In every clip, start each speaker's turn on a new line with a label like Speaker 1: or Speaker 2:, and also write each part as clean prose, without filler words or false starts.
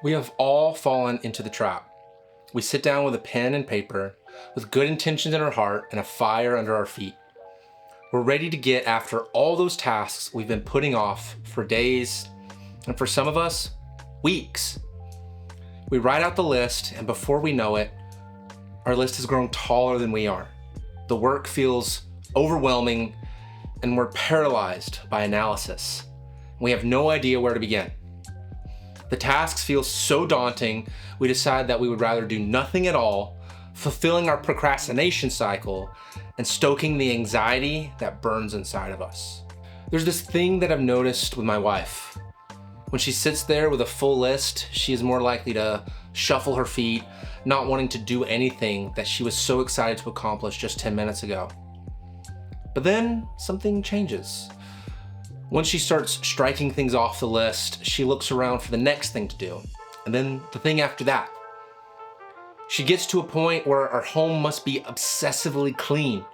Speaker 1: We have all fallen into the trap. We sit down with a pen and paper, with good intentions in our heart and a fire under our feet. We're ready to get after all those tasks we've been putting off for days, and for some of us, weeks. We write out the list, and before we know it, our list has grown taller than we are. The work feels overwhelming, and we're paralyzed by analysis. We have no idea where to begin. The tasks feel so daunting, we decide that we would rather do nothing at all, fulfilling our procrastination cycle and stoking the anxiety that burns inside of us. There's this thing that I've noticed with my wife. When she sits there with a full list, she is more likely to shuffle her feet, not wanting to do anything that she was so excited to accomplish just 10 minutes ago. But then something changes. Once she starts striking things off the list, she looks around for the next thing to do, and then the thing after that. She gets to a point where our home must be obsessively clean,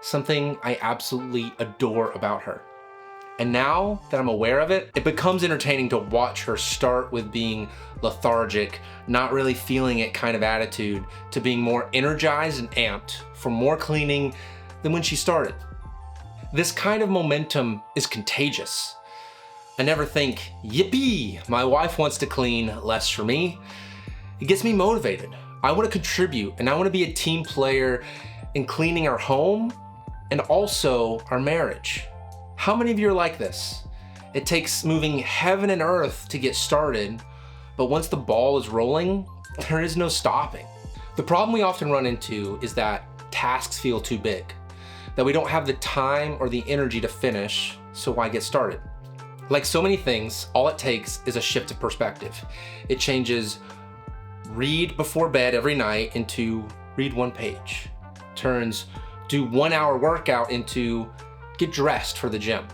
Speaker 1: something I absolutely adore about her. And now that I'm aware of it, it becomes entertaining to watch her start with being lethargic, not really feeling it kind of attitude, to being more energized and amped for more cleaning than when she started. This kind of momentum is contagious. I never think, yippee, my wife wants to clean less for me. It gets me motivated. I want to contribute, and I want to be a team player in cleaning our home and also our marriage. How many of you are like this? It takes moving heaven and earth to get started, but once the ball is rolling, there is no stopping. The problem we often run into is that tasks feel too big, that we don't have the time or the energy to finish, so why get started? Like so many things, all it takes is a shift of perspective. It changes read before bed every night into read one page, turns do 1 hour workout into get dressed for the gym.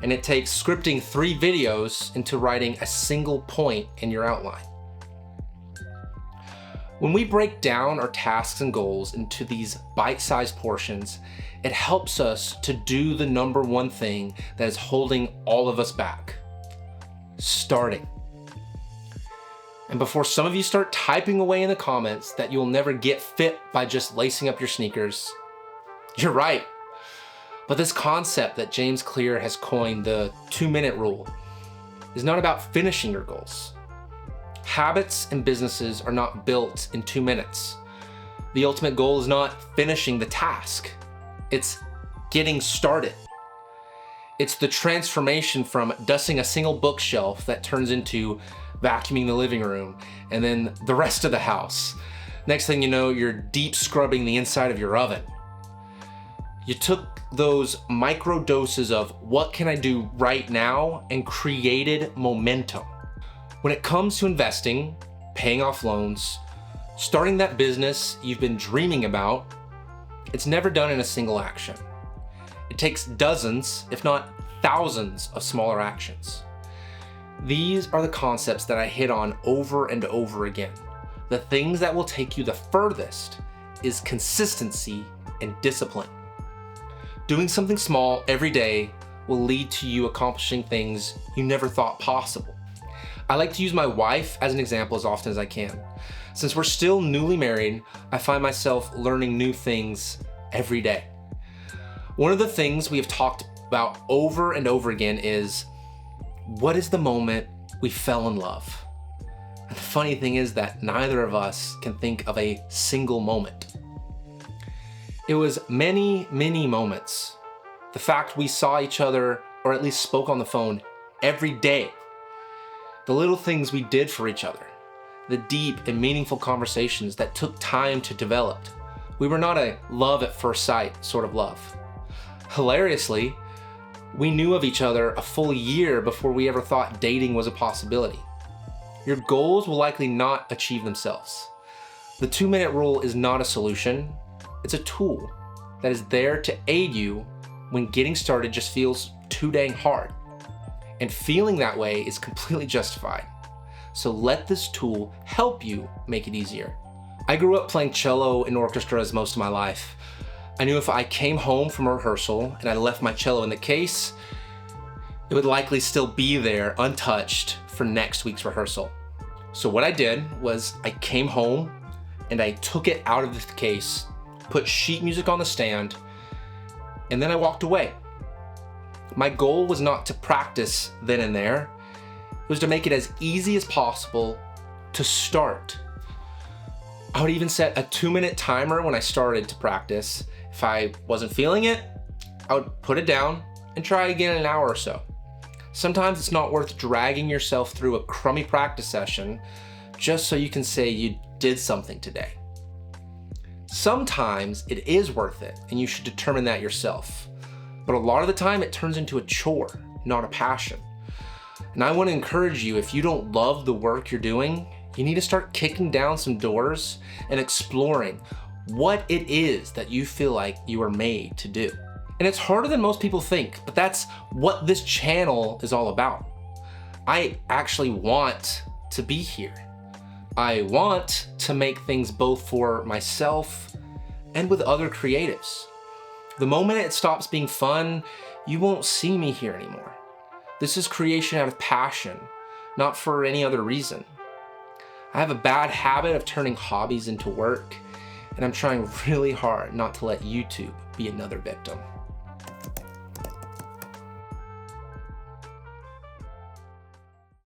Speaker 1: And it takes scripting 3 videos into writing a single point in your outline. When we break down our tasks and goals into these bite-sized portions, it helps us to do the number one thing that is holding all of us back: starting. And before some of you start typing away in the comments that you'll never get fit by just lacing up your sneakers, you're right. But this concept that James Clear has coined, the 2-minute rule, is not about finishing your goals. Habits and businesses are not built in 2 minutes. The ultimate goal is not finishing the task. It's getting started. It's the transformation from dusting a single bookshelf that turns into vacuuming the living room and then the rest of the house. Next thing you know, you're deep scrubbing the inside of your oven. You took those micro doses of what can I do right now and created momentum. When it comes to investing, paying off loans, starting that business you've been dreaming about, it's never done in a single action. It takes dozens, if not thousands, of smaller actions. These are the concepts that I hit on over and over again. The things that will take you the furthest is consistency and discipline. Doing something small every day will lead to you accomplishing things you never thought possible. I like to use my wife as an example as often as I can. Since we're still newly married, I find myself learning new things every day. One of the things we have talked about over and over again is, what is the moment we fell in love? And the funny thing is that neither of us can think of a single moment. It was many, many moments. The fact we saw each other, or at least spoke on the phone, every day. The little things we did for each other. The deep and meaningful conversations that took time to develop. We were not a love at first sight sort of love. Hilariously, we knew of each other a full year before we ever thought dating was a possibility. Your goals will likely not achieve themselves. The 2-minute rule is not a solution. It's a tool that is there to aid you when getting started just feels too dang hard. And feeling that way is completely justified. So let this tool help you make it easier. I grew up playing cello in orchestras most of my life. I knew if I came home from a rehearsal and I left my cello in the case, it would likely still be there untouched for next week's rehearsal. So what I did was I came home and I took it out of the case, put sheet music on the stand, and then I walked away. My goal was not to practice then and there. It was to make it as easy as possible to start. I would even set a 2-minute timer when I started to practice. If I wasn't feeling it, I would put it down and try again in an hour or so. Sometimes it's not worth dragging yourself through a crummy practice session just so you can say you did something today. Sometimes it is worth it, and you should determine that yourself. But a lot of the time it turns into a chore, not a passion. And I want to encourage you, if you don't love the work you're doing, you need to start kicking down some doors and exploring what it is that you feel like you are made to do. And it's harder than most people think, but that's what this channel is all about. I actually want to be here. I want to make things both for myself and with other creatives. The moment it stops being fun, you won't see me here anymore. This is creation out of passion, not for any other reason. I have a bad habit of turning hobbies into work, and I'm trying really hard not to let YouTube be another victim.